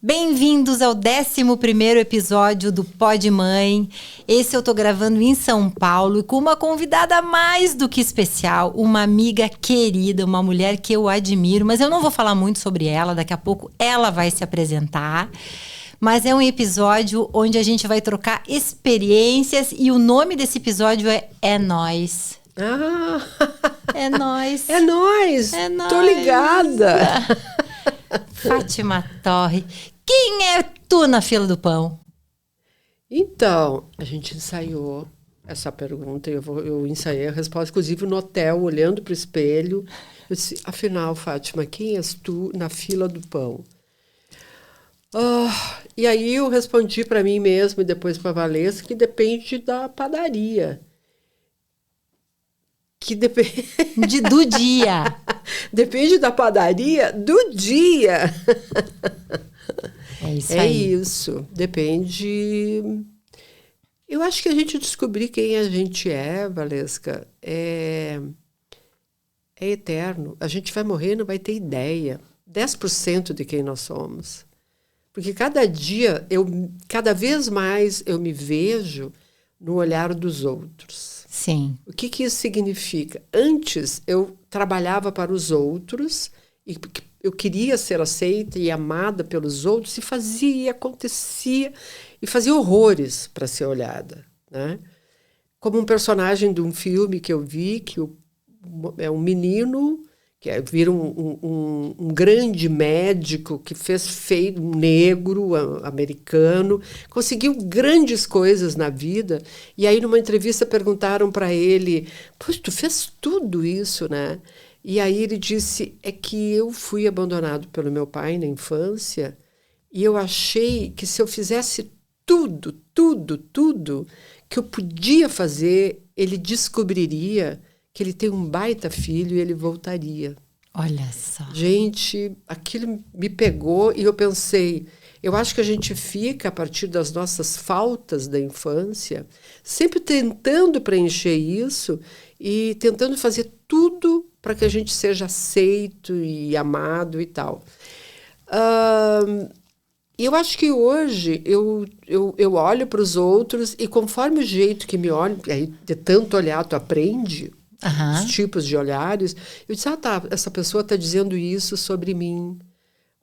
Bem-vindos ao 11º episódio do Pod Mãe. Esse eu tô gravando em São Paulo e com uma convidada mais do que especial, uma amiga querida, uma mulher que eu admiro, mas eu não vou falar muito sobre ela, daqui a pouco ela vai se apresentar. Mas é um episódio onde a gente vai trocar experiências e o nome desse episódio é Nós. Ah! É Nós. É nóis! É nóis. Tô ligada! Fátima Torre. Quem é tu na fila do pão? Então, a gente ensaiou essa pergunta e eu ensaiei a resposta, inclusive no hotel, olhando para o espelho. Eu disse, afinal, Fátima, quem és tu na fila do pão? E aí eu respondi para mim mesma e depois para a Valesca que depende da padaria. Que depende... Do dia. Depende da padaria do dia. É isso É aí. isso. Depende. Eu acho que a gente descobrir quem a gente é, Valesca, é eterno. A gente vai morrer e não vai ter ideia. 10% de quem nós somos. Porque cada dia, cada vez mais eu me vejo no olhar dos outros. Sim. O que isso significa? Antes, eu trabalhava para os outros e eu queria ser aceita e amada pelos outros e fazia, e acontecia, e fazia horrores para ser olhada, né? Como um personagem de um filme que eu vi, que é um menino, que vira um grande médico que fez feio, um negro americano, conseguiu grandes coisas na vida. E aí, numa entrevista, perguntaram para ele, poxa, tu fez tudo isso, né? E aí ele disse, é que eu fui abandonado pelo meu pai na infância e eu achei que se eu fizesse tudo que eu podia fazer, ele descobriria que ele tem um baita filho e ele voltaria. Olha só. Gente, aquilo me pegou e eu pensei, eu acho que a gente fica, a partir das nossas faltas da infância, sempre tentando preencher isso e tentando fazer tudo para que a gente seja aceito e amado e tal. E eu acho que hoje eu olho para os outros e conforme o jeito que me olham, aí de tanto olhar tu aprende os tipos de olhares, eu disse, tá, essa pessoa está dizendo isso sobre mim,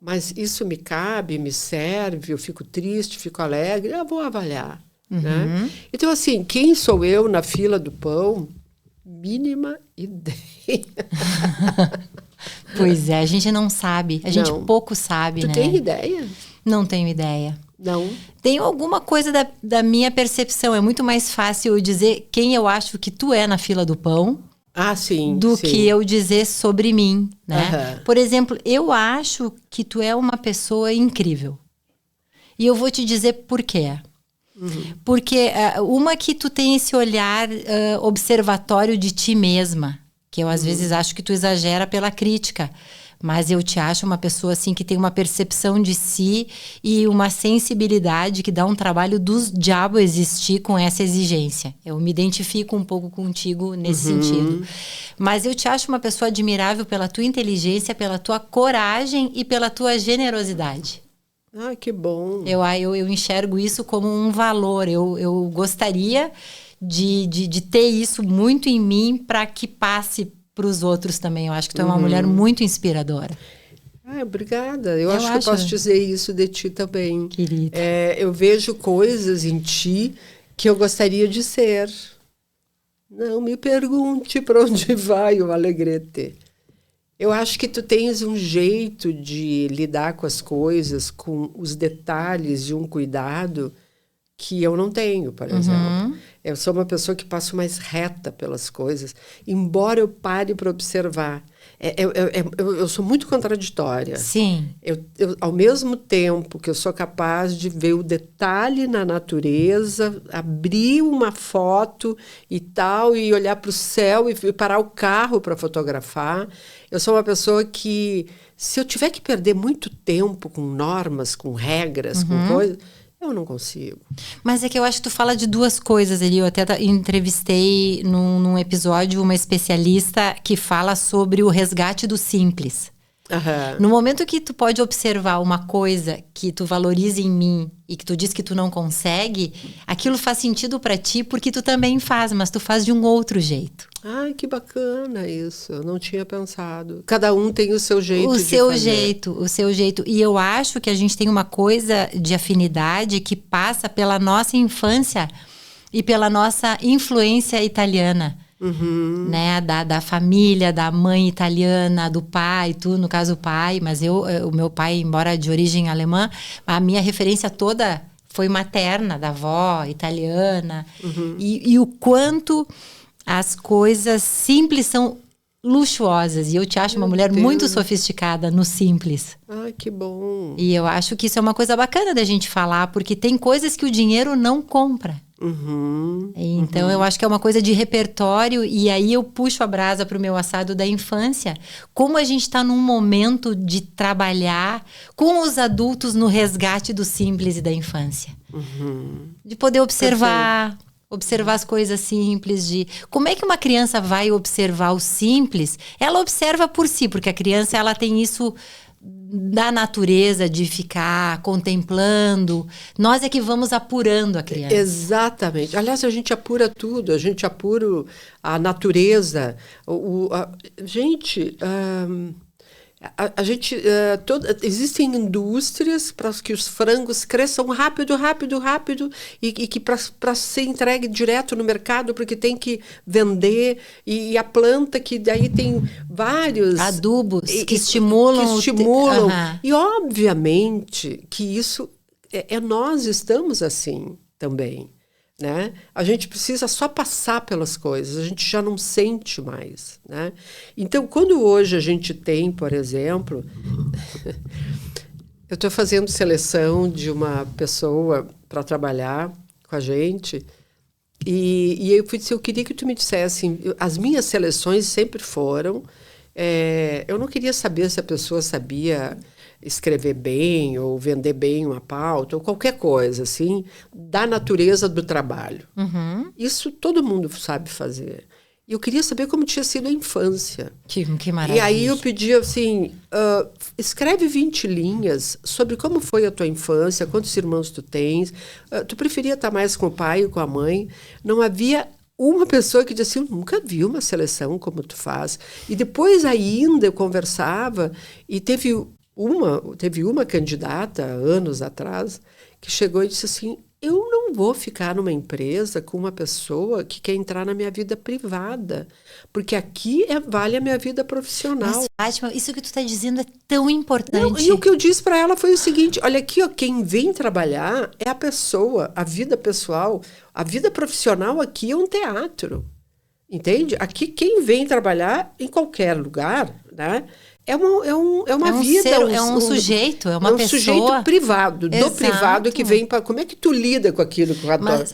mas isso me cabe, me serve, eu fico triste, fico alegre, eu vou avaliar. Né? Então, assim, quem sou eu na fila do pão? Mínima ideia. Pois é, a gente não sabe, a gente Não. pouco sabe, Tu né? tem ideia? Não tenho ideia. Não. Tem alguma coisa da minha percepção, é muito mais fácil eu dizer quem eu acho que tu é na fila do pão Ah, sim. do sim. que eu dizer sobre mim, né? Aham. Por exemplo, eu acho que tu é uma pessoa incrível. E eu vou te dizer por quê. Porque uma que tu tem esse olhar observatório de ti mesma, que eu às vezes acho que tu exagera pela crítica, mas eu te acho uma pessoa assim que tem uma percepção de si e uma sensibilidade que dá um trabalho dos diabos existir com essa exigência. Eu me identifico um pouco contigo nesse sentido. Mas eu te acho uma pessoa admirável pela tua inteligência, pela tua coragem e pela tua generosidade. Ah, que bom. Eu enxergo isso como um valor. Eu gostaria de ter isso muito em mim para que passe para os outros também. Eu acho que tu é uma mulher muito inspiradora. Ah, obrigada. Eu acho que eu posso dizer isso de ti também. Querida. Eu vejo coisas em ti que eu gostaria de ser. Não me pergunte para onde vai o Alegrete. Eu acho que tu tens um jeito de lidar com as coisas, com os detalhes e um cuidado que eu não tenho, por exemplo. Eu sou uma pessoa que passo mais reta pelas coisas, embora eu pare para observar. Eu sou muito contraditória. Sim. Ao mesmo tempo que eu sou capaz de ver o detalhe na natureza, abrir uma foto e tal, e olhar para o céu e parar o carro para fotografar, eu sou uma pessoa que, se eu tiver que perder muito tempo com normas, com regras, com coisas, eu não consigo. Mas é que eu acho que tu fala de duas coisas ali. Eu até entrevistei num episódio uma especialista que fala sobre o resgate do simples. No momento que tu pode observar uma coisa que tu valoriza em mim e que tu diz que tu não consegue, aquilo faz sentido para ti porque tu também faz, mas tu faz de um outro jeito. Ai, que bacana isso. Eu não tinha pensado. Cada um tem o seu jeito O seu jeito. E eu acho que a gente tem uma coisa de afinidade que passa pela nossa infância e pela nossa influência italiana. Né? Da família, da mãe italiana, do pai, tu, no caso o pai, mas o meu pai, embora de origem alemã, a minha referência toda foi materna, da avó italiana. E o quanto as coisas simples são luxuosas. E eu te acho uma mulher muito sofisticada no simples. Ai, que bom. E eu acho que isso é uma coisa bacana da gente falar, porque tem coisas que o dinheiro não compra. Então eu acho que é uma coisa de repertório, e aí eu puxo a brasa para o meu assado da infância. Como a gente está num momento de trabalhar com os adultos no resgate do simples e da infância. De poder observar as coisas simples, de como é que uma criança vai observar o simples. Ela observa por si, porque a criança ela tem isso da natureza de ficar contemplando. Nós é que vamos apurando a criança. Exatamente. Aliás, a gente apura tudo. A gente apura a natureza. Existem indústrias para que os frangos cresçam rápido e que para ser entregue direto no mercado, porque tem que vender, e a planta que daí tem vários adubos que estimulam. E obviamente que isso nós estamos assim também. Né? A gente precisa só passar pelas coisas, a gente já não sente mais. Né? Então, quando hoje a gente tem, por exemplo, eu estou fazendo seleção de uma pessoa para trabalhar com a gente, e eu queria que tu me dissesse, as minhas seleções sempre foram, eu não queria saber se a pessoa sabia escrever bem ou vender bem uma pauta ou qualquer coisa assim da natureza do trabalho. Isso todo mundo sabe fazer. E eu queria saber como tinha sido a infância. Que maravilha. E aí eu pedi assim, escreve 20 linhas sobre como foi a tua infância, quantos irmãos tu tens, tu preferia estar mais com o pai ou com a mãe. Não havia uma pessoa que disse assim, eu nunca vi uma seleção como tu faz. E depois ainda eu conversava e teve uma candidata, anos atrás, que chegou e disse assim, eu não vou ficar numa empresa com uma pessoa que quer entrar na minha vida privada, porque aqui vale a minha vida profissional. Mas, Fátima, isso que tu está dizendo é tão importante. Não, e o que eu disse para ela foi o seguinte, olha aqui, quem vem trabalhar é a pessoa, a vida pessoal, a vida profissional aqui é um teatro, entende? Aqui quem vem trabalhar em qualquer lugar, né? É uma vida. É um sujeito, é uma pessoa. Sujeito privado, do privado que vem para... Como é que tu lida com aquilo?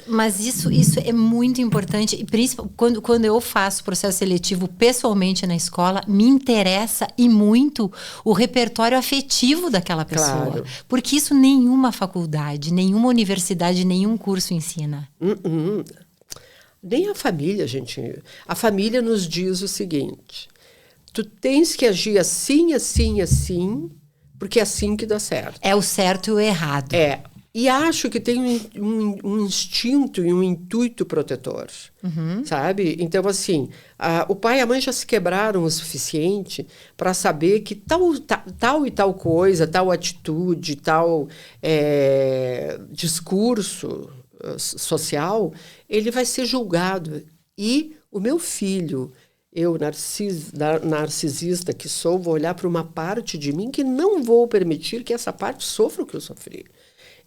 Mas isso é muito importante. E principalmente quando eu faço processo seletivo pessoalmente na escola, me interessa e muito o repertório afetivo daquela pessoa. Claro. Porque isso nenhuma faculdade, nenhuma universidade, nenhum curso ensina. Nem a família, gente. A família nos diz o seguinte... Tu tens que agir assim, assim, assim, porque é assim que dá certo. É o certo e o errado. E acho que tem um instinto e um intuito protetor, sabe? Então, assim, o pai e a mãe já se quebraram o suficiente para saber que tal e tal coisa, tal atitude, tal discurso social, ele vai ser julgado. E o meu filho... Eu, narcisista que sou, vou olhar para uma parte de mim que não vou permitir que essa parte sofra o que eu sofri.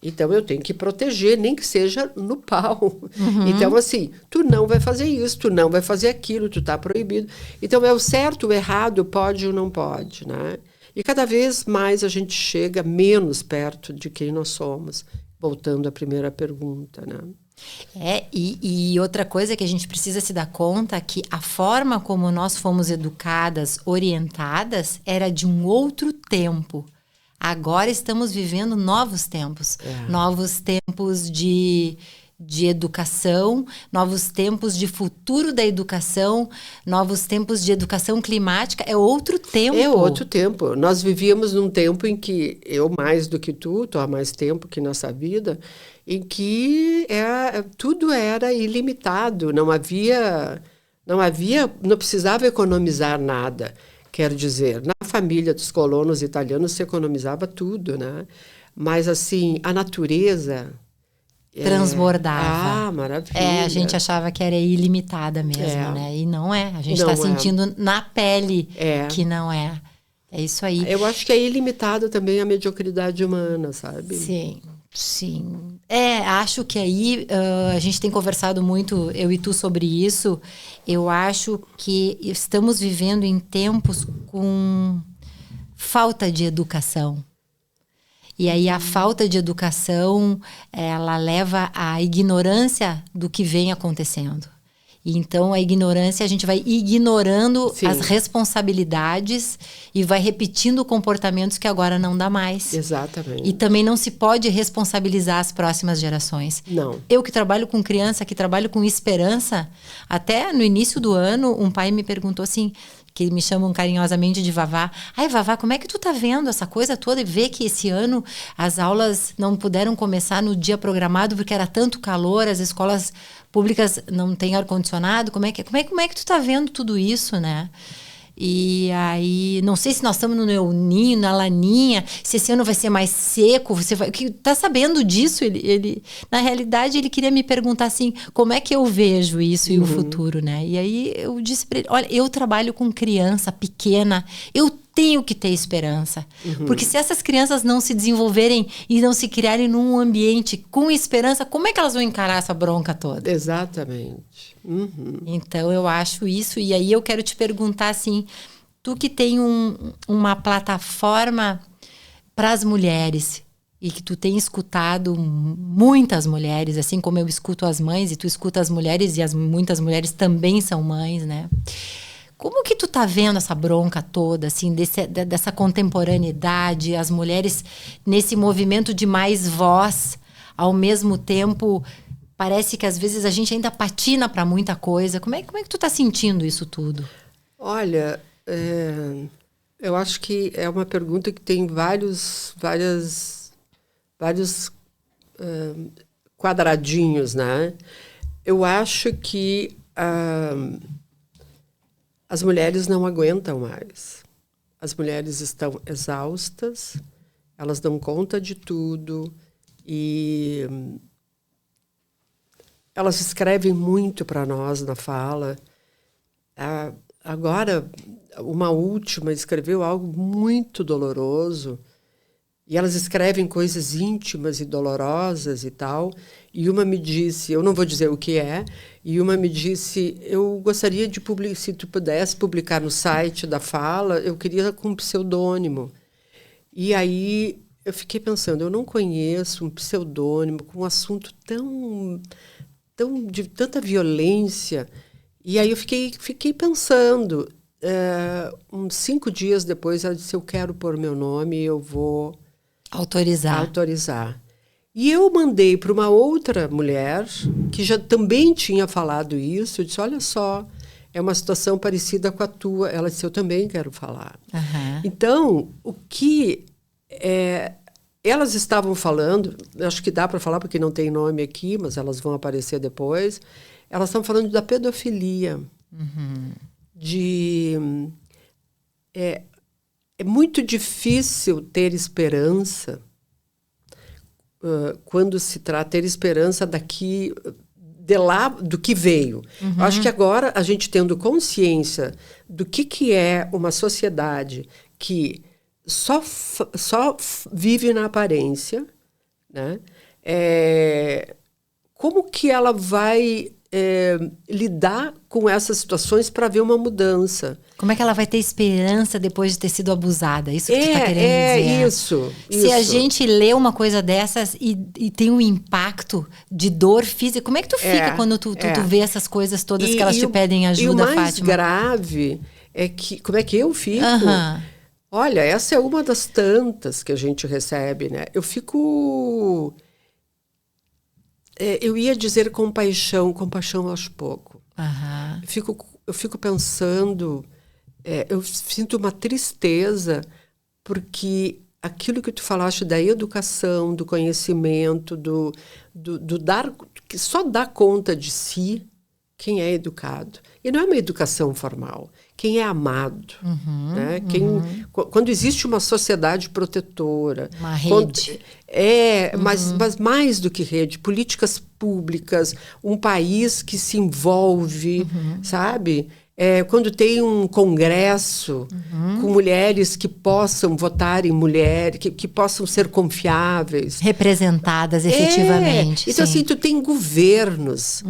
Então, eu tenho que proteger, nem que seja no pau. Então, assim, tu não vai fazer isso, tu não vai fazer aquilo, tu está proibido. Então, é o certo, o errado, pode ou não pode, né? E cada vez mais a gente chega menos perto de quem nós somos. Voltando à primeira pergunta, né? E outra coisa que a gente precisa se dar conta é que a forma como nós fomos educadas, orientadas, era de um outro tempo. Agora estamos vivendo novos tempos. Novos tempos de de educação, novos tempos de futuro da educação, novos tempos de educação climática. É outro tempo. É outro tempo. Nós vivíamos num tempo em que, eu mais do que tu há mais tempo que nessa vida, em que tudo era ilimitado, não precisava economizar nada. Quero dizer, na família dos colonos italianos se economizava tudo, né? Mas, assim, a natureza... transbordava. Maravilha. A gente achava que era ilimitada mesmo, né? E não é. A gente está sentindo na pele que não é. É isso aí. Eu acho que é ilimitada também a mediocridade humana, sabe? Sim, sim. Acho que aí a gente tem conversado muito, eu e tu, sobre isso. Eu acho que estamos vivendo em tempos com falta de educação. E aí a falta de educação, ela leva à ignorância do que vem acontecendo. E então a ignorância, a gente vai ignorando as responsabilidades e vai repetindo comportamentos que agora não dá mais. Exatamente. E também não se pode responsabilizar as próximas gerações. Não. Eu que trabalho com criança, que trabalho com esperança, até no início do ano, um pai me perguntou assim, que me chamam carinhosamente de Vavá. Ai, Vavá, como é que tu tá vendo essa coisa toda e vê que esse ano as aulas não puderam começar no dia programado porque era tanto calor, as escolas públicas não têm ar-condicionado? Como é que tu tá vendo tudo isso, né? E aí, não sei se nós estamos no El Niño, na Laninha, se esse ano vai ser mais seco, tá sabendo disso? Ele, na realidade, ele queria me perguntar assim, como é que eu vejo isso e o futuro, né? E aí eu disse para ele, olha, eu trabalho com criança pequena, eu tenho que ter esperança. Porque se essas crianças não se desenvolverem e não se criarem num ambiente com esperança, como é que elas vão encarar essa bronca toda? Exatamente. Então, eu acho isso. E aí eu quero te perguntar, assim, tu que tem uma plataforma para as mulheres e que tu tem escutado muitas mulheres, assim como eu escuto as mães e tu escuta as mulheres e muitas mulheres também são mães, né? Como que tu tá vendo essa bronca toda, assim, dessa contemporaneidade, as mulheres nesse movimento de mais voz, ao mesmo tempo, parece que às vezes a gente ainda patina para muita coisa. Como é que tu tá sentindo isso tudo? Olha, eu acho que é uma pergunta que tem vários quadradinhos, né? Eu acho que as mulheres não aguentam mais. As mulheres estão exaustas, elas dão conta de tudo e elas escrevem muito para nós na fala. Agora, uma última escreveu algo muito doloroso e elas escrevem coisas íntimas e dolorosas e tal. E uma me disse, eu não vou dizer o que é, e uma me disse, eu gostaria de publicar, se tu pudesse publicar no site da fala, eu queria com um pseudônimo. E aí eu fiquei pensando, eu não conheço um pseudônimo com um assunto de tanta violência. E aí eu fiquei pensando. Uns 5 dias depois, ela disse, eu quero pôr meu nome e eu vou autorizar. E eu mandei para uma outra mulher que já também tinha falado isso. Eu disse, olha só, é uma situação parecida com a tua. Ela disse, eu também quero falar. Então, o que elas estavam falando, acho que dá para falar porque não tem nome aqui, mas elas vão aparecer depois. Elas estão falando da pedofilia. É muito difícil ter esperança quando se trata ter esperança de lá do que veio. Acho que agora a gente tendo consciência do que é uma sociedade que só vive na aparência, né? Como que ela vai lidar com essas situações para ver uma mudança? Como é que ela vai ter esperança depois de ter sido abusada? Isso que tu tá querendo dizer. Isso. Se a gente lê uma coisa dessas e tem um impacto de dor física, como é que tu fica quando tu vê essas coisas todas que elas te pedem ajuda, Fátima? E o mais grave é que... Como é que eu fico? Olha, essa é uma das tantas que a gente recebe, né? Eu fico... eu ia dizer compaixão eu acho pouco. Aham. Eu fico pensando, eu sinto uma tristeza, porque aquilo que tu falaste da educação, do conhecimento, do dar, que só dá conta de si quem é educado. E não é uma educação formal. Quem é amado. Né? Quando existe uma sociedade protetora. Uma rede. Mas mais do que rede. Políticas públicas, um país que se envolve, sabe? Quando tem um congresso com mulheres que possam votar em mulheres, que possam ser confiáveis. Representadas efetivamente. Então, sim. assim, tu tem governos,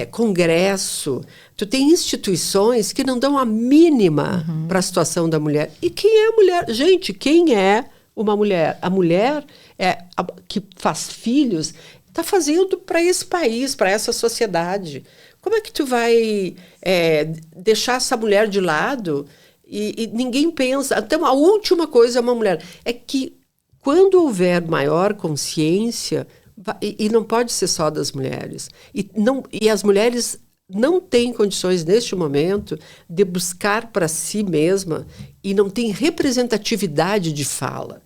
congresso, tu tem instituições que não dão a mínima para a situação da mulher. E quem é a mulher? Gente, quem é uma mulher? A mulher que faz filhos está fazendo para esse país, para essa sociedade. Como é que tu vai deixar essa mulher de lado e ninguém pensa? Então, a última coisa é uma mulher. É que quando houver maior consciência, e não pode ser só das mulheres, e as mulheres não têm condições, neste momento, de buscar para si mesma e não tem representatividade de fala.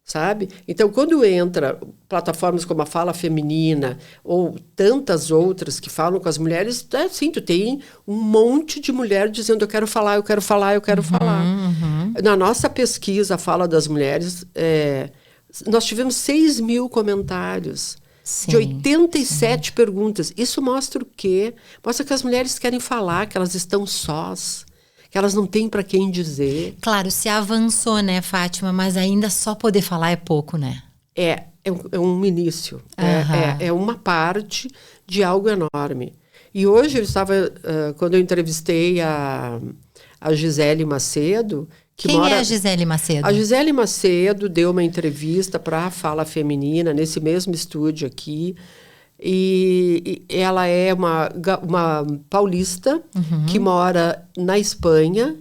Sabe? Então, quando entra plataformas como a Fala Feminina ou tantas outras que falam com as mulheres, assim, tu tem um monte de mulher dizendo eu quero falar, eu quero falar, eu quero falar. Na nossa pesquisa, a Fala das Mulheres, nós tivemos 6.000 comentários. Sim, de 87 perguntas. Isso mostra o quê? Mostra que as mulheres querem falar, que elas estão sós, que elas não têm para quem dizer. Claro, se avançou, né, Fátima? Mas ainda só poder falar é pouco, né? É um início. É uma parte de algo enorme. E hoje, quando eu entrevistei a Gisele Macedo... Quem é a Gisele Macedo? A Gisele Macedo deu uma entrevista para a Fala Feminina, nesse mesmo estúdio aqui. E ela é uma paulista que mora na Espanha.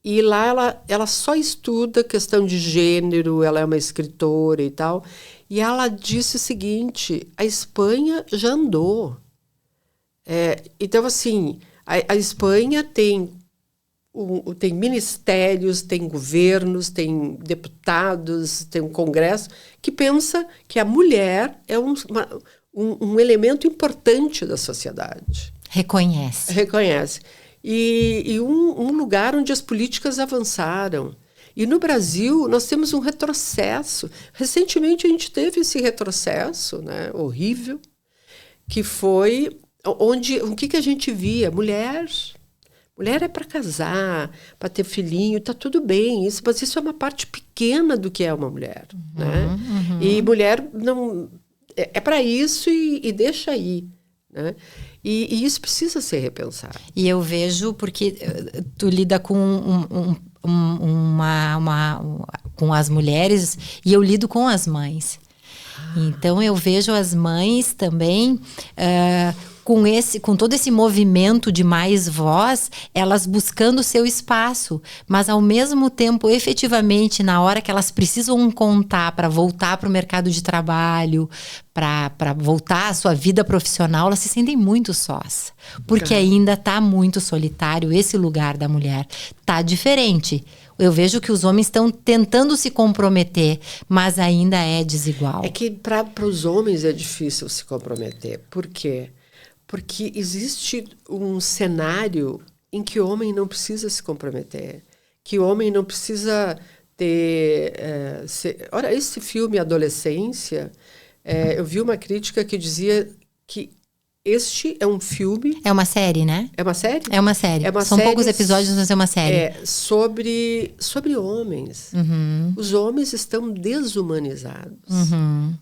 E lá ela só estuda questão de gênero, ela é uma escritora e tal. E ela disse o seguinte, a Espanha já andou. Então, assim, a Espanha tem ministérios, tem governos, tem deputados, tem um congresso que pensa que a mulher é um elemento importante da sociedade. Reconhece. E um lugar onde as políticas avançaram. E no Brasil, nós temos um retrocesso. Recentemente, a gente teve esse retrocesso, né, horrível, que foi onde... O que a gente via? Mulher é para casar, para ter filhinho, tá tudo bem, mas isso é uma parte pequena do que é uma mulher. Né? E mulher não... É para isso e deixa aí. Né? E isso precisa ser repensado. E eu vejo, porque tu lida com com as mulheres e eu lido com as mães. Então eu vejo as mães também com todo esse movimento de mais voz, elas buscando o seu espaço, mas ao mesmo tempo, efetivamente, na hora que elas precisam contar para voltar para o mercado de trabalho, para voltar à sua vida profissional, elas se sentem muito sós, porque ainda está muito solitário esse lugar da mulher. Tá diferente. Eu vejo que os homens estão tentando se comprometer, mas ainda é desigual. É que para os homens é difícil se comprometer. Por quê? Porque existe um cenário em que o homem não precisa se comprometer, que o homem não precisa ter... Olha, esse filme Adolescência, eu vi uma crítica que dizia que este é um filme... É uma série, né? É uma série? É uma série. São poucos episódios, mas é uma série. Sobre homens. Os homens estão desumanizados.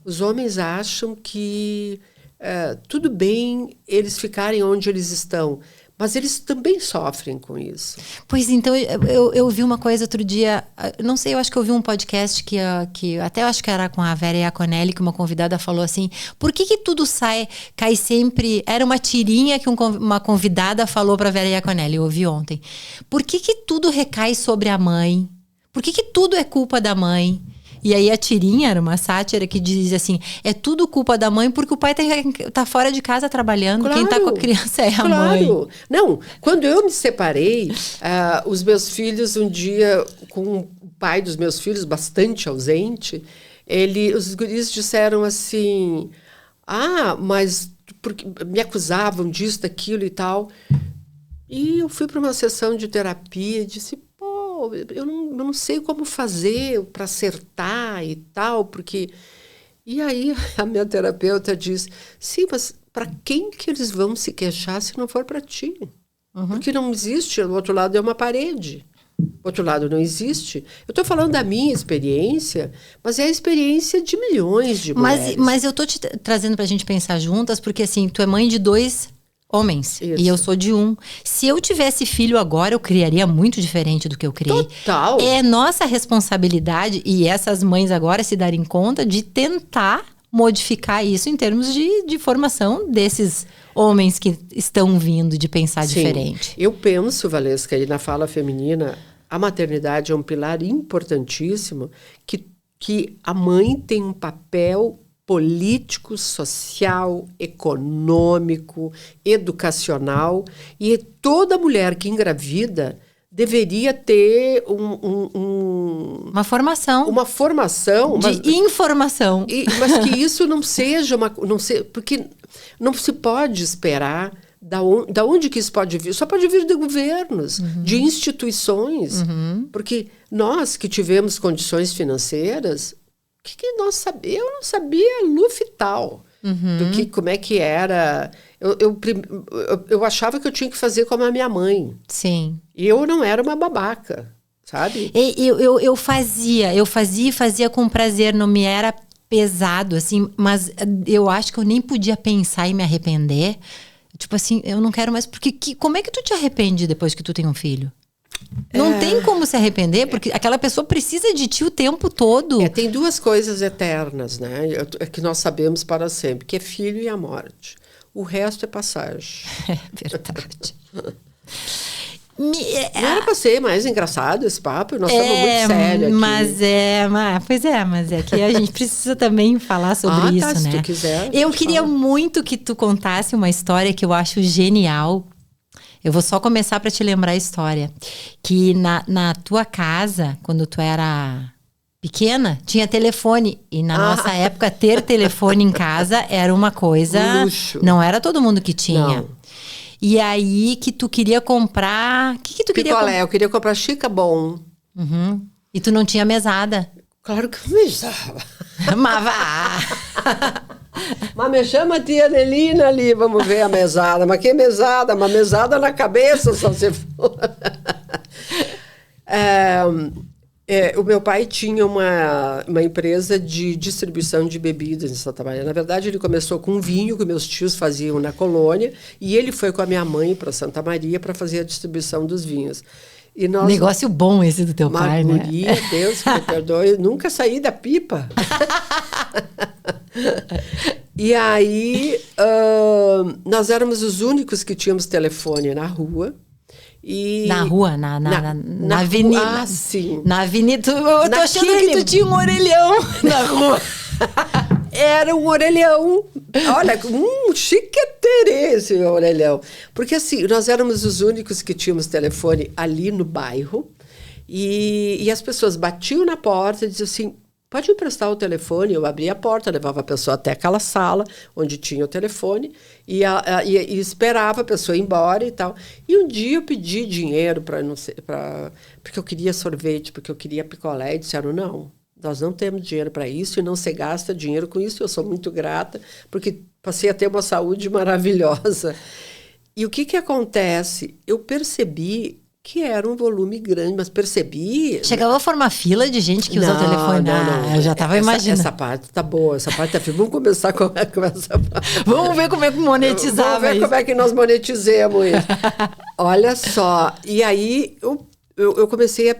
Os homens acham que... tudo bem eles ficarem onde eles estão, mas eles também sofrem com isso. Pois então, eu vi uma coisa outro dia, não sei, eu acho que eu vi um podcast que até eu acho que era com a Vera Iaconelli, que uma convidada falou assim, por que tudo cai sempre... Era uma tirinha que uma convidada falou para a Vera Iaconelli, eu ouvi ontem. Por que tudo recai sobre a mãe? Por que tudo é culpa da mãe? E aí a tirinha era uma sátira que dizia assim, é tudo culpa da mãe porque o pai tá fora de casa trabalhando, Claro, quem tá com a criança é a mãe. Não, quando eu me separei, os meus filhos, um dia, com o pai dos meus filhos, bastante ausente, os guris disseram assim, mas porque me acusavam disso, daquilo e tal. E eu fui para uma sessão de terapia e disse, eu não sei como fazer para acertar e tal, porque... E aí a minha terapeuta disse, sim, mas para quem que eles vão se queixar se não for para ti? Porque não existe, o outro lado é uma parede. O outro lado não existe. Eu estou falando da minha experiência, mas é a experiência de milhões de mulheres. Mas eu estou te trazendo para a gente pensar juntas, porque assim, tu é mãe de 2 homens. Isso. E eu sou de 1. Se eu tivesse filho agora, eu criaria muito diferente do que eu criei. Total. É nossa responsabilidade, e essas mães agora se darem conta de tentar modificar isso em termos de formação desses homens que estão vindo de pensar diferente. Eu penso, Valesca, e na fala feminina, a maternidade é um pilar importantíssimo que a mãe tem um papel político, social, econômico, educacional, e toda mulher que engravida deveria ter uma formação. Uma formação. De informação. Mas que isso não seja porque não se pode esperar da onde que isso pode vir. Só pode vir de governos, de instituições. Porque nós que tivemos condições financeiras, o que nós sabíamos? Eu não sabia lufital como é que era. Eu achava que eu tinha que fazer como a minha mãe. Sim. E eu não era uma babaca, sabe? Eu fazia com prazer, não me era pesado, assim, mas eu acho que eu nem podia pensar em me arrepender. Tipo assim, eu não quero mais, porque como é que tu te arrepende depois que tu tem um filho? Não tem como se arrepender, porque aquela pessoa precisa de ti o tempo todo. Tem 2 coisas eternas, né? Que nós sabemos para sempre, que é filho e a morte. O resto é passagem. É verdade. Não era para ser mais engraçado esse papo, nós estamos muito sérios aqui. Mas é que a gente precisa também falar sobre isso, se né? tu quiser. Eu queria muito que tu contasse uma história que eu acho genial. Eu vou só começar para te lembrar a história. Que na tua casa, quando tu era pequena, tinha telefone. E na nossa época, ter telefone em casa era uma coisa... Um luxo. Não era todo mundo que tinha. Não. E aí que tu queria comprar... O que tu queria comprar? Eu queria comprar Chica Bom. E tu não tinha mesada? Claro que eu mesava. Mas vá! Mas me chama a tia Nelina ali, vamos ver a mesada. Mas que mesada? Uma mesada na cabeça, só se for. O meu pai tinha uma empresa de distribuição de bebidas em Santa Maria. Na verdade, ele começou com vinho que meus tios faziam na colônia, e ele foi com a minha mãe para Santa Maria para fazer a distribuição dos vinhos. E negócio bom esse do teu pai, né? Deus que me perdoe, eu nunca saí da pipa. E aí, nós éramos os únicos que tínhamos telefone na rua. Na rua? Na avenida? Sim. Na avenida. Eu tô achando que tu tinha um orelhão na rua. Era um orelhão. Olha, chiqueterê esse orelhão. Porque assim, nós éramos os únicos que tínhamos telefone ali no bairro. E as pessoas batiam na porta e diziam assim, pode emprestar o telefone? Eu abria a porta, levava a pessoa até aquela sala onde tinha o telefone e esperava a pessoa ir embora e tal. E um dia eu pedi dinheiro porque eu queria sorvete, porque eu queria picolé, e disseram, não, nós não temos dinheiro para isso e não se gasta dinheiro com isso. Eu sou muito grata, porque passei a ter uma saúde maravilhosa. E o que acontece? Eu percebi que era um volume grande, mas percebi... Chegava a formar fila de gente que usa o telefone. Não. Eu já estava imaginando. Essa parte tá boa, essa parte tá firme. Vamos começar com essa parte. Vamos ver como é que monetizava. Vamos ver isso. como é que nós monetizemos isso. Olha só. E aí eu comecei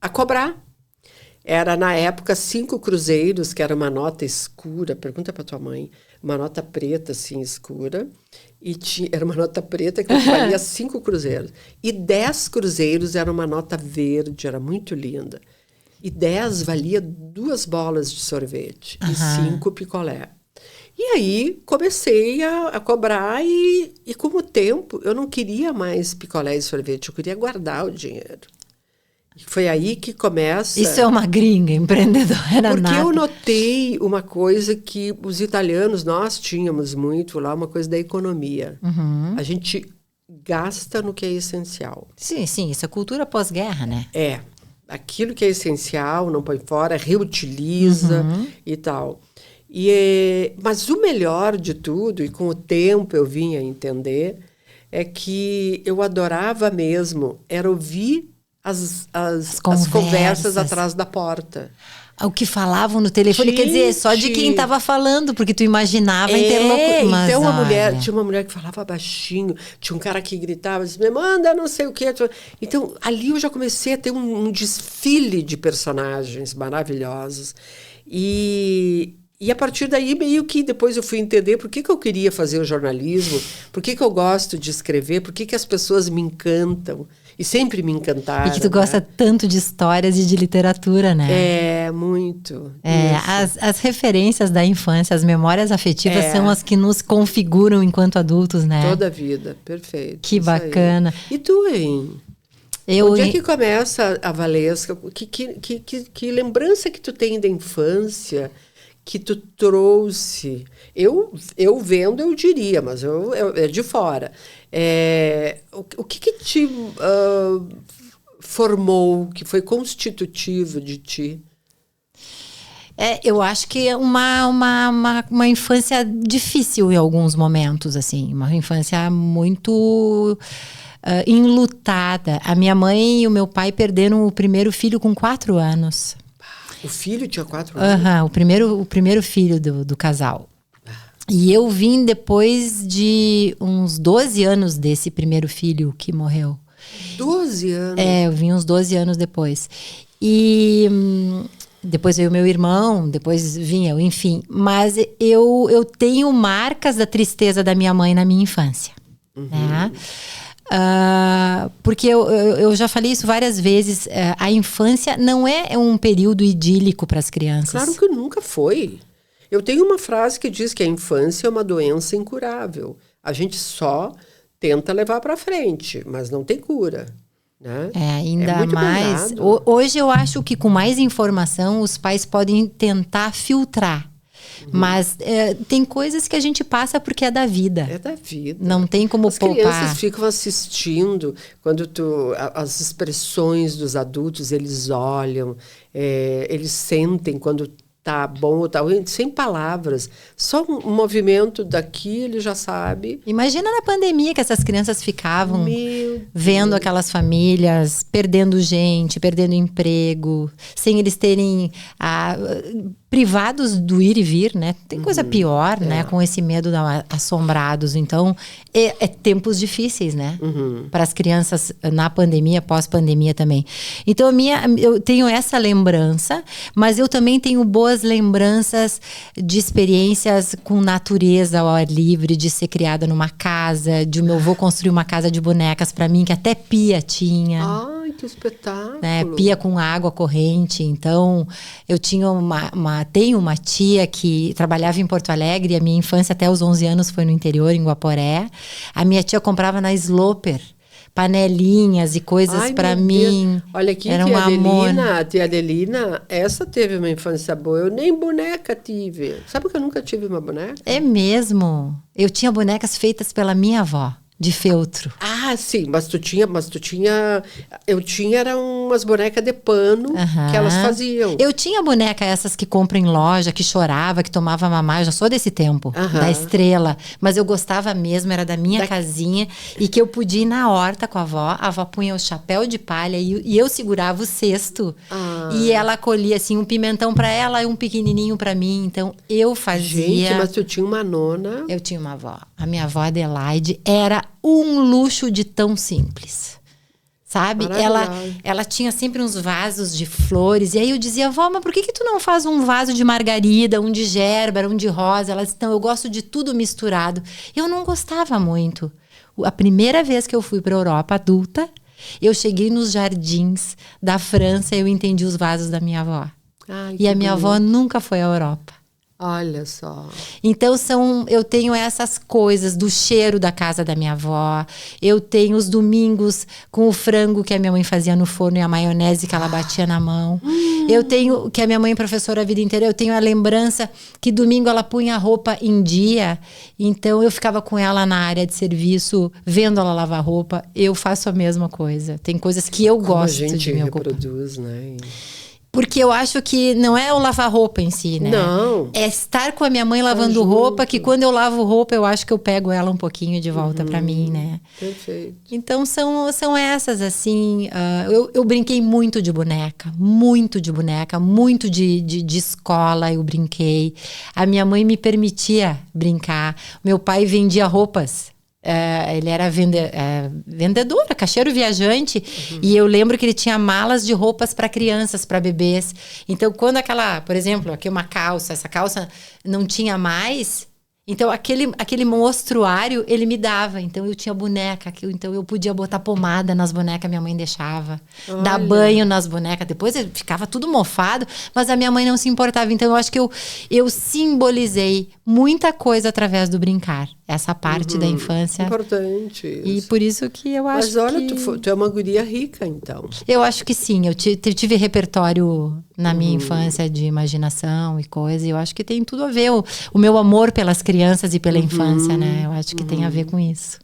a cobrar. Era, na época, 5 cruzeiros, que era uma nota escura. Pergunta para tua mãe. Uma nota preta, assim, escura. E era uma nota preta que valia 5 cruzeiros. E 10 cruzeiros era uma nota verde, era muito linda. E 10 valia 2 bolas de sorvete e 5 picolé. E aí comecei a cobrar e com o tempo eu não queria mais picolé e sorvete, eu queria guardar o dinheiro. E foi aí que começa... Isso é uma gringa empreendedora Porque nata. eu notei uma coisa que os italianos, nós tínhamos muito lá, uma coisa da economia. A gente gasta no que é essencial. Sim, isso é cultura pós-guerra, né? É, aquilo que é essencial, não põe fora, reutiliza e tal. Mas o melhor de tudo, e com o tempo eu vim a entender, é que eu adorava mesmo, era ouvir as conversas atrás da porta. O que falavam no telefone, quer dizer, só de quem estava falando, porque tu imaginava interlocutor. Então tinha uma mulher que falava baixinho, tinha um cara que gritava, me manda não sei o quê. Então, ali eu já comecei a ter um desfile de personagens maravilhosos. E a partir daí, meio que depois eu fui entender por que eu queria fazer o jornalismo, por que eu gosto de escrever, por que as pessoas me encantam. E sempre me encantaram. E que tu gosta tanto de histórias e de literatura, né? Muito. As referências da infância, as memórias afetivas são as que nos configuram enquanto adultos, né? Toda a vida, perfeito. Que bacana. Aí. E tu, hein? Onde é que começa a Valesca? Que lembrança que tu tem da infância que tu trouxe? Eu vendo, eu diria, mas é de fora. O que te formou, que foi constitutivo de ti? Eu acho que é uma infância difícil em alguns momentos, assim. Uma infância muito enlutada. A minha mãe e o meu pai perderam o primeiro filho com 4 anos. O filho tinha 4 anos? O primeiro filho do casal. E eu vim depois de uns 12 anos desse primeiro filho que morreu. 12 anos? Eu vim uns 12 anos depois. E depois veio meu irmão, depois vim eu, enfim. Mas eu tenho marcas da tristeza da minha mãe na minha infância. Né? Porque eu já falei isso várias vezes. A infância não é um período idílico para as crianças. Claro que nunca foi. Eu tenho uma frase que diz que a infância é uma doença incurável. A gente só tenta levar para frente, mas não tem cura. Né? Ainda mais. Hoje eu acho que com mais informação os pais podem tentar filtrar. Mas tem coisas que a gente passa porque é da vida. É da vida. Não tem como poupar. As crianças ficam assistindo quando as expressões dos adultos, eles olham, eles sentem quando tá bom ou tá ruim, sem palavras. Só um movimento daqui, ele já sabe. Imagina na pandemia que essas crianças ficavam vendo aquelas famílias perdendo gente, perdendo emprego, sem eles terem privados do ir e vir, né? Tem coisa pior, né? Com esse medo assombrados. Então, tempos difíceis, né? Para as crianças na pandemia, pós-pandemia também. Então, eu tenho essa lembrança, mas eu também tenho boas lembranças de experiências com natureza ao ar livre, de ser criada numa casa, de o meu avô construir uma casa de bonecas para mim, que até pia tinha. Ai, que espetáculo! Né? Pia com água corrente. Então, eu tinha tenho uma tia que trabalhava em Porto Alegre, a minha infância até os 11 anos foi no interior, em Guaporé. A minha tia comprava na Sloper panelinhas e coisas para mim. Olha aqui, era a tia Adelina, essa teve uma infância boa. Eu nem boneca tive. Sabe que eu nunca tive uma boneca? É mesmo? Eu tinha bonecas feitas pela minha avó. De feltro. Sim, eu tinha eram umas bonecas de pano que elas faziam. Eu tinha boneca essas que compram em loja, que chorava, que tomava mamar, eu já sou desse tempo, da Estrela, mas eu gostava mesmo, era da minha casinha, e que eu podia ir na horta com a avó punha o chapéu de palha e eu segurava o cesto, e ela colhia assim um pimentão para ela e um pequenininho para mim, então eu fazia. Gente, mas tu tinha uma nona? Eu tinha uma avó, a minha avó Adelaide era um luxo de tão simples, sabe? Ela tinha sempre uns vasos de flores, e aí eu dizia, vó, mas por que tu não faz um vaso de margarida, um de gérbera, um de rosa? Ela disse, não, eu gosto de tudo misturado. Eu não gostava muito. A primeira vez que eu fui para a Europa adulta, Eu cheguei nos jardins da França e eu entendi os vasos da minha avó. Ai, E a minha avó nunca foi à Europa. Olha só. Então eu tenho essas coisas do cheiro da casa da minha avó. Eu tenho os domingos com o frango que a minha mãe fazia no forno e a maionese que ela batia na mão. Eu tenho, que a minha mãe é professora a vida inteira, eu tenho a lembrança que domingo ela punha a roupa em dia. Então eu ficava com ela na área de serviço, vendo ela lavar roupa. Eu faço a mesma coisa. Tem coisas que eu gosto de me ocupar. A gente reproduz, né? Porque eu acho que não é o lavar roupa em si, né? Não. É estar com a minha mãe lavando roupa, que quando eu lavo roupa, eu acho que eu pego ela um pouquinho de volta pra mim, né? Perfeito. Então, são essas, assim... eu brinquei muito de boneca, muito de escola eu brinquei. A minha mãe me permitia brincar. Meu pai vendia roupas. Ele era vendedor, caixeiro viajante. E eu lembro que ele tinha malas de roupas para crianças, para bebês. Então, quando por exemplo, aqui uma calça, essa calça não tinha mais... Então, aquele monstruário, ele me dava. Então, eu tinha boneca. Então, eu podia botar pomada nas bonecas, minha mãe deixava. Olha. Dar banho nas bonecas. Depois, ficava tudo mofado, mas a minha mãe não se importava. Então, eu acho que eu simbolizei muita coisa através do brincar. Essa parte da infância. Importante isso. E por isso que eu acho que... Mas olha, tu é uma guria rica, então. Eu acho que sim. Eu tive repertório na minha infância de imaginação e coisa. E eu acho que tem tudo a ver. O meu amor pelas crianças e pela infância, né? Eu acho que tem a ver com isso.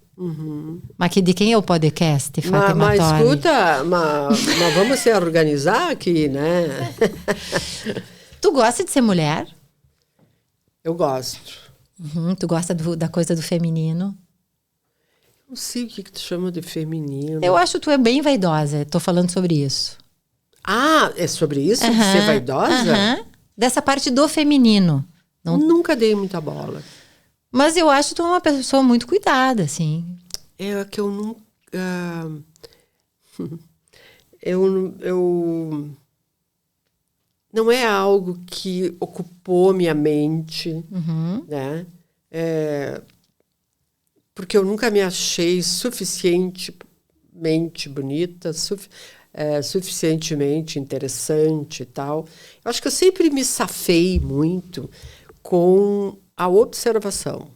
Mas de quem é o podcast, Fátima Mas Torre? escuta, mas vamos se organizar aqui, né? Tu gosta de ser mulher? Eu gosto. Tu gosta da coisa do feminino? Não sei o que tu chama de feminino. Eu acho que tu é bem vaidosa. Tô falando sobre isso. Ah, é sobre isso? De ser vaidosa? Dessa parte do feminino. Nunca dei muita bola. Mas eu acho que tu é uma pessoa muito cuidada, assim. É que eu nunca... eu não é algo que ocupou minha mente, né? Porque eu nunca me achei suficientemente bonita, suficientemente interessante e tal. Eu acho que eu sempre me safei muito com a observação.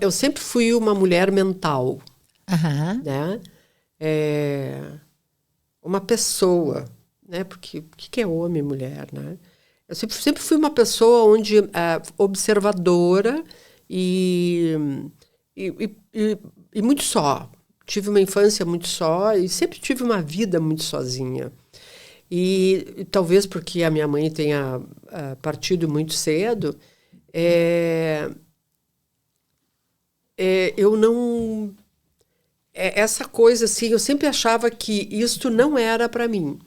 Eu sempre fui uma mulher mental, né? Uma pessoa, né? Porque o que é homem e mulher, né? Eu sempre fui uma pessoa observadora e muito só. Tive uma infância muito só e sempre tive uma vida muito sozinha. E talvez porque a minha mãe tenha partido muito cedo, eu não... essa coisa, assim, eu sempre achava que isto não era para mim.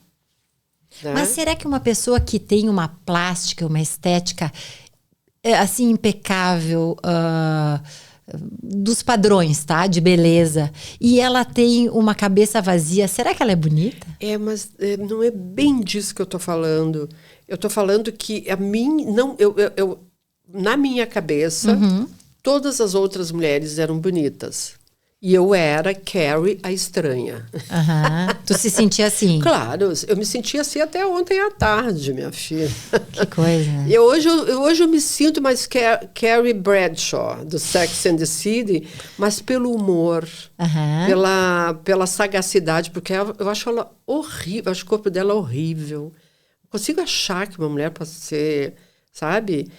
Né? Mas será que uma pessoa que tem uma plástica, uma estética, assim, impecável... dos padrões, tá? De beleza. E ela tem uma cabeça vazia. Será que ela é bonita? Mas não é bem disso que eu tô falando. Eu tô falando que na minha cabeça, todas as outras mulheres eram bonitas. E eu era Carrie, a estranha. Tu se sentia assim? Claro, eu me sentia assim até ontem à tarde, minha filha. Que coisa. E hoje eu me sinto mais Carrie Bradshaw, do Sex and the City, mas pelo humor, pela sagacidade, porque eu acho ela horrível, acho o corpo dela horrível. Eu consigo achar que uma mulher pode ser, sabe...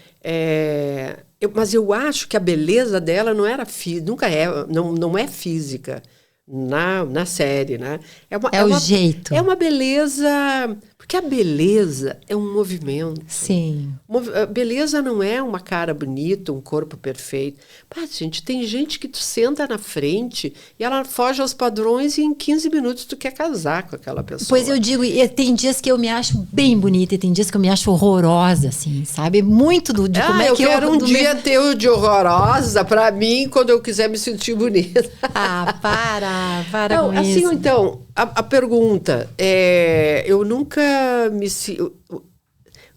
mas eu acho que a beleza dela não era nunca não é física na série, né? O jeito. É uma beleza, porque a beleza é um movimento. Sim. A beleza não é uma cara bonita, um corpo perfeito. Gente, tem gente que tu senta na frente e ela foge aos padrões e em 15 minutos tu quer casar com aquela pessoa. Pois eu digo, tem dias que eu me acho bem bonita e tem dias que eu me acho horrorosa, assim, sabe? Muito de como é que eu... quero um dia ter o de horrorosa pra mim quando eu quiser me sentir bonita. Para não, com assim, isso. Então, a pergunta eu nunca me...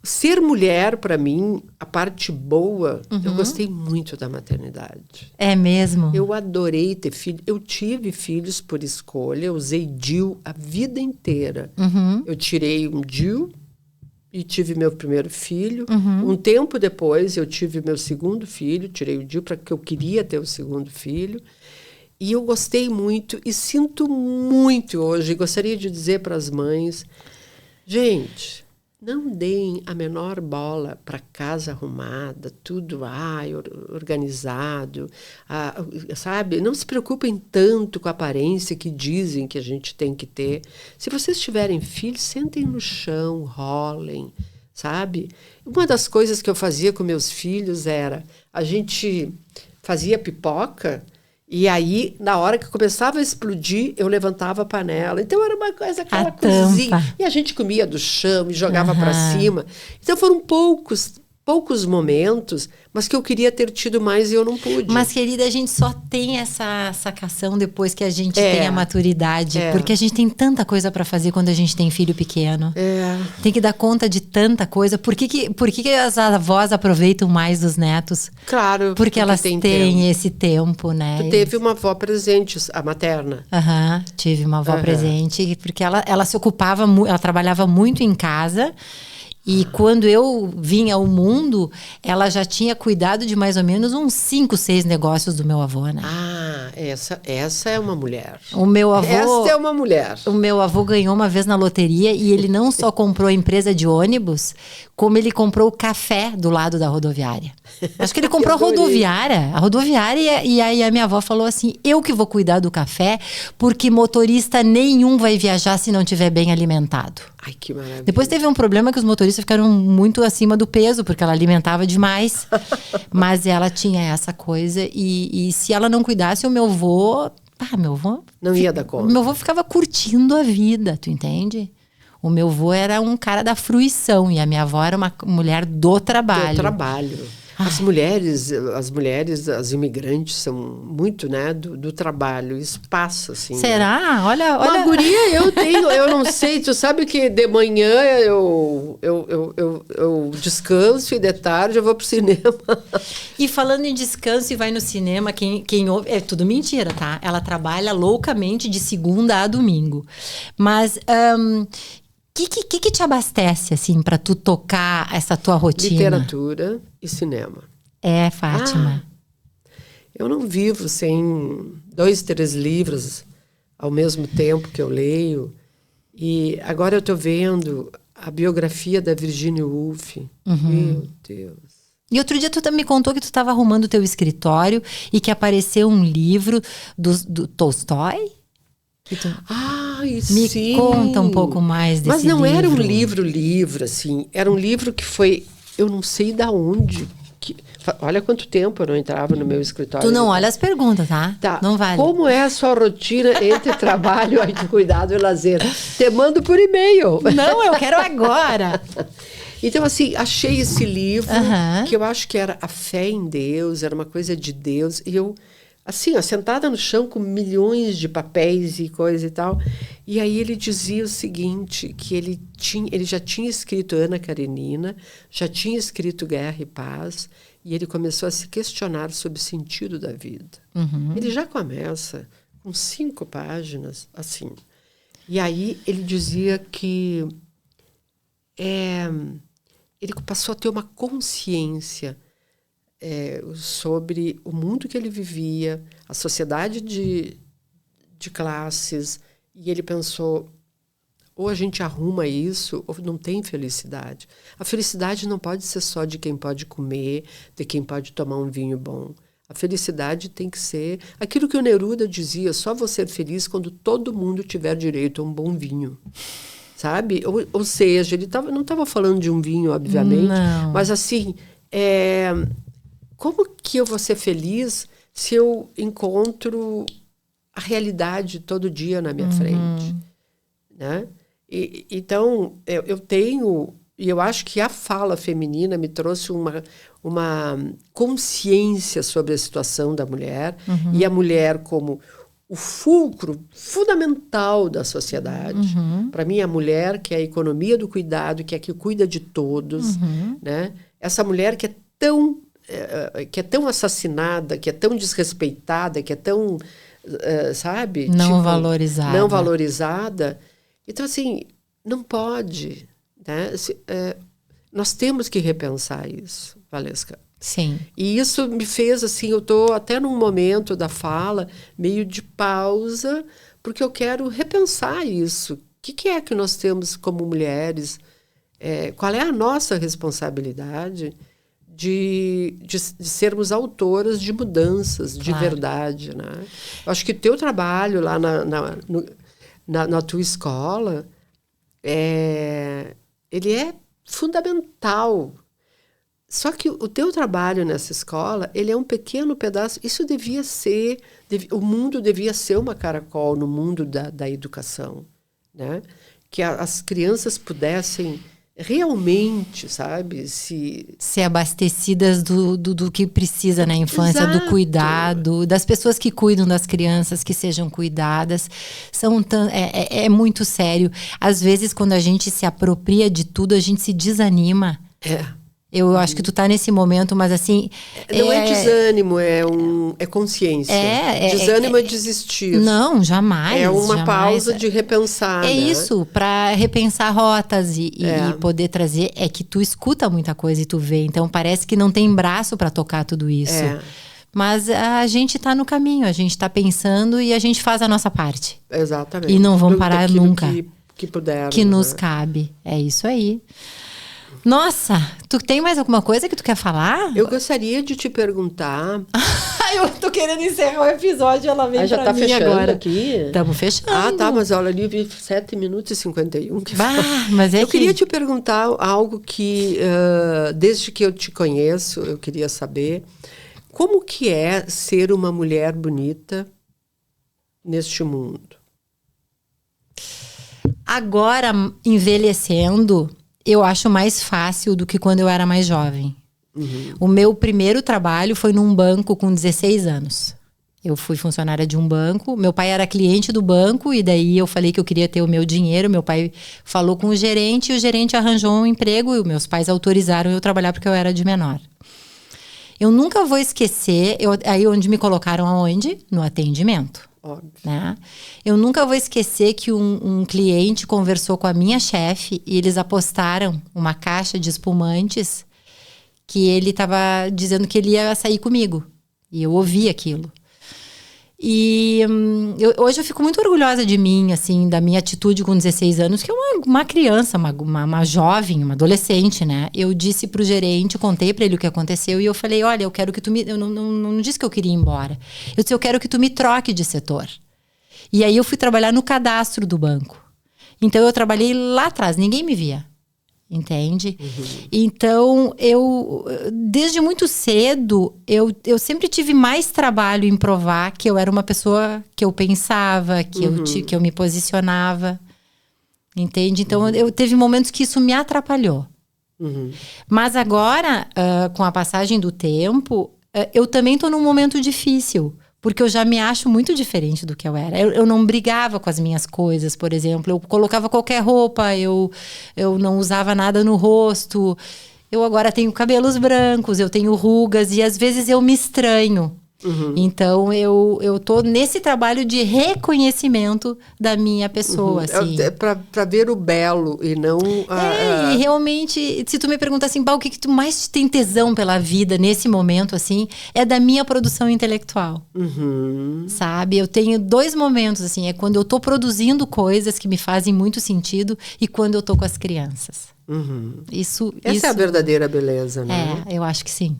ser mulher, para mim, a parte boa, eu gostei muito da maternidade. É mesmo? Eu adorei ter filho. Eu tive filhos por escolha. Eu usei DIU a vida inteira. Eu tirei um DIU e tive meu primeiro filho. Um tempo depois, eu tive meu segundo filho. Tirei o DIU porque eu queria ter o segundo filho. E eu gostei muito e sinto muito hoje. Gostaria de dizer para as mães, gente... Não deem a menor bola para casa arrumada, tudo organizado, sabe? Não se preocupem tanto com a aparência que dizem que a gente tem que ter. Se vocês tiverem filhos, sentem no chão, rolem, sabe? Uma das coisas que eu fazia com meus filhos era, a gente fazia pipoca. E aí, na hora que começava a explodir, eu levantava a panela. Então, era uma coisa, aquela cozinha. E a gente comia do chão e jogava para cima. Então, foram poucos momentos, mas que eu queria ter tido mais e eu não pude. Mas, querida, a gente só tem essa sacação depois que a gente tem a maturidade. Porque a gente tem tanta coisa para fazer quando a gente tem filho pequeno. Tem que dar conta de tanta coisa. Por que as avós aproveitam mais dos netos? Claro. Porque elas têm esse tempo, né? Tu teve uma avó presente, a materna. Tive uma avó presente. Porque ela se ocupava, ela trabalhava muito em casa. E quando eu vinha ao mundo, ela já tinha cuidado de mais ou menos uns 5, 6 negócios do meu avô, né? Essa é uma mulher. O meu avô... Essa é uma mulher. O meu avô ganhou uma vez na loteria e ele não só comprou a empresa de ônibus, como ele comprou o café do lado da rodoviária. Acho que ele comprou a rodoviária, e aí a minha avó falou assim, eu que vou cuidar do café, porque motorista nenhum vai viajar se não estiver bem alimentado. Ai, que maravilha. Depois teve um problema que os motoristas ficaram muito acima do peso, porque ela alimentava demais. Mas ela tinha essa coisa. E se ela não cuidasse, o meu avô... meu avô... Não ia dar conta. O meu avô ficava curtindo a vida, tu entende? O meu avô era um cara da fruição. E a minha avó era uma mulher do trabalho. Do trabalho. As mulheres, as imigrantes são muito, né, do trabalho. Isso passa, assim. Será? Né? Olha. Uma guria eu não sei, tu sabe que de manhã eu descanso e de tarde eu vou pro cinema. E falando em descanso e vai no cinema, quem ouve, é tudo mentira, tá? Ela trabalha loucamente de segunda a domingo. Mas... que te abastece, assim, para tu tocar essa tua rotina? Literatura e cinema. Fátima. Eu não vivo sem 2, 3 livros ao mesmo tempo que eu leio. E agora eu estou vendo a biografia da Virginia Woolf. Meu Deus. E outro dia tu me contou que tu estava arrumando o teu escritório e que apareceu um livro do Tolstói? Me sim. conta um pouco mais desse livro. Mas não era um livro, assim. Era um livro que foi... Eu não sei de onde. Olha quanto tempo eu não entrava no meu escritório. Tu não olha as perguntas, tá? Não vale. Como é a sua rotina entre trabalho, cuidado e lazer? Te mando por e-mail. Não, eu quero agora. Então, assim, achei esse livro que eu acho que era a fé em Deus, era uma coisa de Deus. E eu... assim, sentada no chão com milhões de papéis e coisa e tal. E aí ele dizia o seguinte, que ele já tinha escrito Ana Karenina, já tinha escrito Guerra e Paz, e ele começou a se questionar sobre o sentido da vida. Ele já começa com 5 páginas, assim. E aí ele dizia que ele passou a ter uma consciência sobre o mundo que ele vivia, a sociedade de classes, e ele pensou, ou a gente arruma isso, ou não tem felicidade. A felicidade não pode ser só de quem pode comer, de quem pode tomar um vinho bom. A felicidade tem que ser aquilo que o Neruda dizia, só vou ser feliz quando todo mundo tiver direito a um bom vinho. Sabe? Ou seja, ele não estava falando de um vinho, obviamente, não. Mas assim, como que eu vou ser feliz se eu encontro a realidade todo dia na minha frente? Né? Então, eu tenho... E eu acho que a fala feminina me trouxe uma consciência sobre a situação da mulher. E a mulher como o fulcro fundamental da sociedade. Para mim, a mulher que é a economia do cuidado, que é a que cuida de todos, né? Essa mulher que é tão assassinada, que é tão desrespeitada, que é tão, sabe? Não valorizada. Não valorizada. Então, assim, não pode, né? Nós temos que repensar isso, Valesca. Sim. E isso me fez, assim, eu estou até num momento da fala, meio de pausa, porque eu quero repensar isso. O que é que nós temos como mulheres? Qual é a nossa responsabilidade de sermos autoras de mudanças, de verdade, né? Eu acho que o teu trabalho lá na tua escola, ele é fundamental. Só que o teu trabalho nessa escola, ele é um pequeno pedaço. Isso devia ser... o mundo devia ser uma caracol no mundo da educação, né? Que as crianças pudessem realmente, sabe, ser abastecidas do que precisa na infância. Exato. Do cuidado, das pessoas que cuidam das crianças, que sejam cuidadas. É muito sério. Às vezes, quando a gente se apropria de tudo, a gente se desanima. Eu acho que tu tá nesse momento, mas assim... Não é desânimo, é consciência. Desânimo é desistir. Não, jamais. É uma pausa de repensar, né? Isso, para repensar rotas e poder trazer... É que tu escuta muita coisa e tu vê. Então, parece que não tem braço para tocar tudo isso. Mas a gente tá no caminho, a gente tá pensando e a gente faz a nossa parte. Exatamente. E não vamos parar nunca. Que puder. Que nos cabe. É isso aí. Nossa, tu tem mais alguma coisa que tu quer falar? Eu gostaria de te perguntar... Eu tô querendo encerrar o episódio, ela vem já tá mim fechando agora. Aqui? Estamos fechando. Tá, mas olha ali, 7 minutos e 51. Mas eu queria te perguntar algo que, desde que eu te conheço, eu queria saber como que é ser uma mulher bonita neste mundo? Agora, envelhecendo... Eu acho mais fácil do que quando eu era mais jovem. O meu primeiro trabalho foi num banco com 16 anos. Eu fui funcionária de um banco. Meu pai era cliente do banco e daí eu falei que eu queria ter o meu dinheiro. Meu pai falou com o gerente e o gerente arranjou um emprego e meus pais autorizaram eu trabalhar porque eu era de menor. Eu nunca vou esquecer, aí onde me colocaram aonde? No atendimento. Óbvio. Né? Eu nunca vou esquecer que um cliente conversou com a minha chefe e eles apostaram uma caixa de espumantes que ele estava dizendo que ele ia sair comigo. E eu ouvi aquilo. E hoje eu fico muito orgulhosa de mim, assim, da minha atitude com 16 anos, que é uma criança, uma jovem, uma adolescente, né? Eu disse pro gerente, contei pra ele o que aconteceu e eu falei, olha, eu quero que tu me... Eu não disse que eu queria ir embora. Eu disse, eu quero que tu me troque de setor. E aí eu fui trabalhar no cadastro do banco. Então eu trabalhei lá atrás, ninguém me via. Entende? Então, desde muito cedo, eu sempre tive mais trabalho em provar que eu era uma pessoa que eu pensava, que eu me posicionava. Entende? Então, teve momentos que isso me atrapalhou. Mas agora, com a passagem do tempo, eu também estou num momento difícil. Porque eu já me acho muito diferente do que eu era. Eu não brigava com as minhas coisas, por exemplo. Eu colocava qualquer roupa, eu não usava nada no rosto. Eu agora tenho cabelos brancos, eu tenho rugas e às vezes eu me estranho. Então, eu tô nesse trabalho de reconhecimento da minha pessoa, assim. Pra ver o belo e não... E realmente, se tu me perguntar assim, o que tu mais tem tesão pela vida nesse momento, assim, é da minha produção intelectual. Sabe? Eu tenho 2 momentos, assim, é quando eu tô produzindo coisas que me fazem muito sentido e quando eu tô com as crianças. Essa é a verdadeira beleza, né? Eu acho que sim.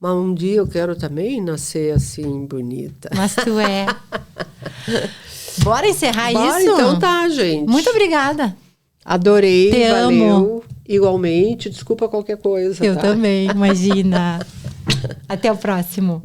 Mas um dia eu quero também nascer assim, bonita. Mas tu é. Bora encerrar isso? Então tá, gente. Muito obrigada. Adorei, Te valeu. Amo. Igualmente, desculpa qualquer coisa. Eu também, imagina. Até o próximo.